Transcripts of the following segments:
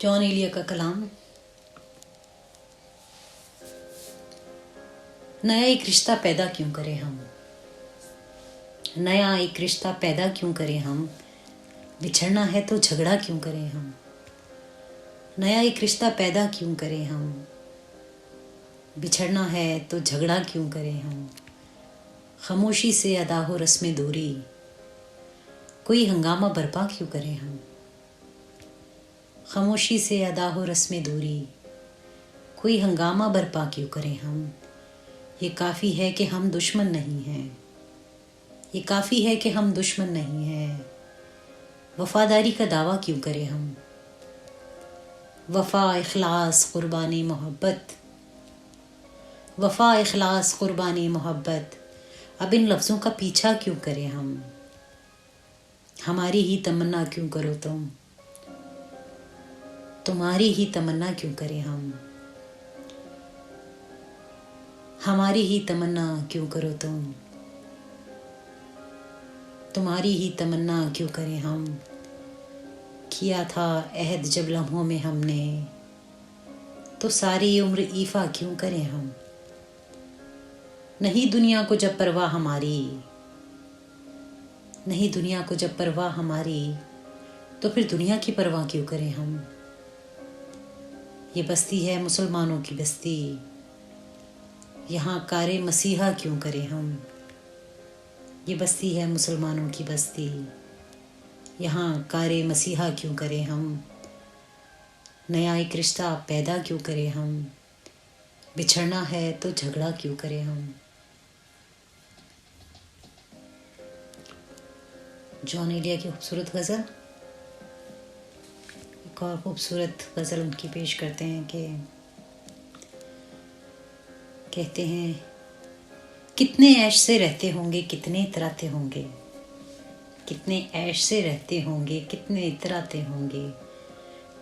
John Elia का कलाम। नया एक रिश्ता पैदा क्यों करें हम, नया एक रिश्ता पैदा क्यों करें हम, बिछड़ना है तो झगड़ा क्यों करें हम। नया एक रिश्ता पैदा क्यों करें हम, बिछड़ना है तो झगड़ा क्यों करें हम। खामोशी से अदा हो रस्में दूरी, कोई हंगामा बर्पा क्यों करें हम। खामोशी से अदा हो रस्में दूरी, कोई हंगामा बर्पा क्यों करें हम। ये काफ़ी है कि हम दुश्मन नहीं हैं, ये काफ़ी है कि हम दुश्मन नहीं हैं। वफादारी का दावा क्यों करें हम, वफ़ा इखलास कुर्बानी मोहब्बत, वफ़ा इखलास कुर्बानी मोहब्बत। अब इन लफ्ज़ों का पीछा क्यों करें हम। हमारी ही तमन्ना क्यों करो तुम, तुम्हारी ही तमन्ना क्यों करें हम। हमारी ही तमन्ना क्यों करो तुम, तुम्हारी ही तमन्ना क्यों करें हम। किया था अहद जब लम्हों में हमने, तो सारी उम्र ईफा क्यों करें हम। नहीं दुनिया को जब परवाह हमारी, नहीं दुनिया को जब परवाह हमारी, तो फिर दुनिया की परवाह क्यों करें हम। ये बस्ती है मुसलमानों की बस्ती, यहाँ कारे मसीहा क्यों करें हम। ये बस्ती है मुसलमानों की बस्ती, यहाँ कारे मसीहा क्यों करें हम। नया एक रिश्ता पैदा क्यों करें हम, बिछड़ना है तो झगड़ा क्यों करें हम। जॉन एलिया की खूबसूरत गज़ल। एक और खूबसूरत गज़ल उनकी पेश करते हैं कि कहते हैं, कितने ऐश से रहते होंगे कितने इतराते होंगे, कितने ऐश से रहते होंगे कितने इतराते होंगे।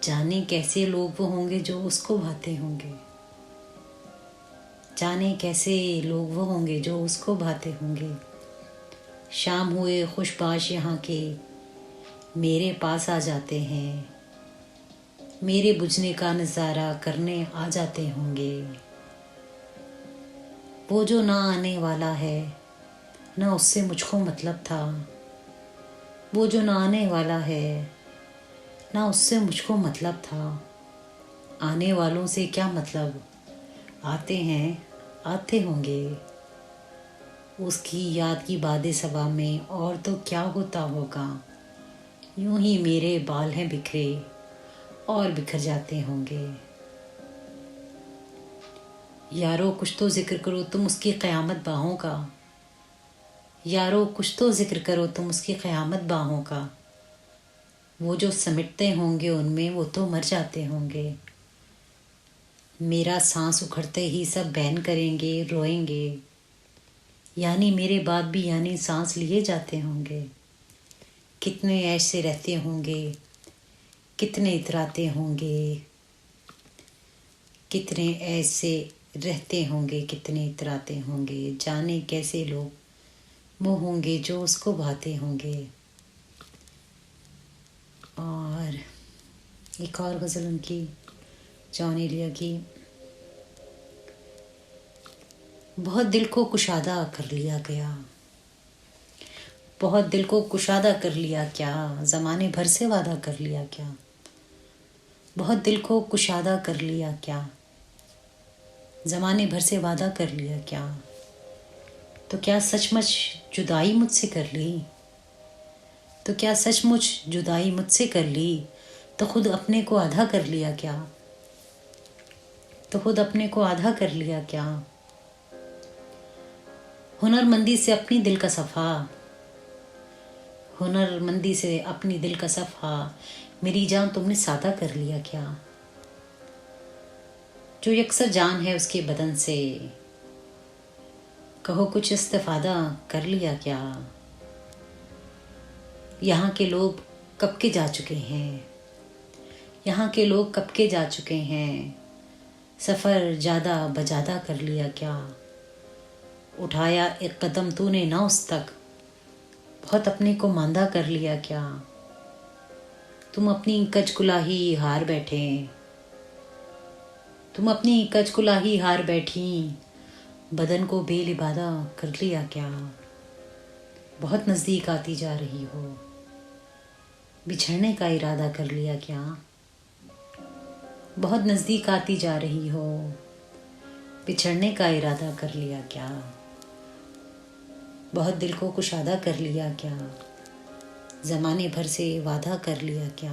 जाने कैसे लोग वो होंगे जो उसको भाते होंगे, जाने कैसे लोग वो होंगे जो उसको भाते होंगे। शाम हुए खुशबाश यहाँ के मेरे पास आ जाते हैं, मेरे बुझने का नज़ारा करने आ जाते होंगे। वो जो ना आने वाला है ना उससे मुझको मतलब था, वो जो ना आने वाला है ना उससे मुझको मतलब था। आने वालों से क्या मतलब, आते हैं आते होंगे। उसकी याद की बादे सबा में और तो क्या होता होगा। यूं ही मेरे बाल हैं बिखरे और बिखर जाते होंगे। यारो कुछ तो जिक्र करो तुम उसकी क़यामत बाहों का, यारो कुछ तो जिक्र करो तुम उसकी क़यामत बाहों का। वो जो समिटते होंगे उनमें वो तो मर जाते होंगे। मेरा सांस उखड़ते ही सब बैन करेंगे रोएंगे, यानी मेरे बाद भी यानी सांस लिए जाते होंगे। कितने ऐसे रहते होंगे कितने इतराते होंगे, कितने ऐसे रहते होंगे कितने इतराते होंगे। जाने कैसे लोग वो होंगे जो उसको भाते होंगे। और एक और गज़ल उनकी जॉन एलिया की। बहुत दिल को कुशादा कर लिया गया, बहुत दिल को कुशादा कर लिया क्या, ज़माने भर से वादा कर लिया क्या। बहुत दिल को कुशादा कर लिया क्या, ज़माने भर से वादा कर लिया क्या। तो क्या सचमुच जुदाई मुझसे कर ली, तो क्या सचमुच जुदाई मुझसे कर ली। तो खुद अपने को आधा कर लिया क्या, तो खुद अपने को आधा कर लिया क्या। हुनरमंदी से अपनी दिल का सफ़ा, हुनरमंदी से अपनी दिल का सफ़ा, मेरी जान तुमने सादा कर लिया क्या। जो यकसर जान है उसके बदन से, कहो कुछ इस्तिफादा कर लिया क्या। यहाँ के लोग कब के जा चुके हैं, यहाँ के लोग कब के जा चुके हैं। सफ़र ज़्यादा बजादा कर लिया क्या। उठाया एक कदम तूने ना उस तक, बहुत अपने को मांदा कर लिया क्या। तुम अपनी कचकुलाही हार बैठे, तुम अपनी कचकुलाही हार बैठी, बदन को बेलिबादा कर लिया क्या? बहुत नज़दीक आती जा रही हो, बिछड़ने का इरादा कर लिया क्या? बहुत नज़दीक आती जा रही हो, बिछड़ने का इरादा कर लिया क्या? बहुत दिल को कुशादा कर लिया क्या? ज़माने भर से वादा कर लिया क्या?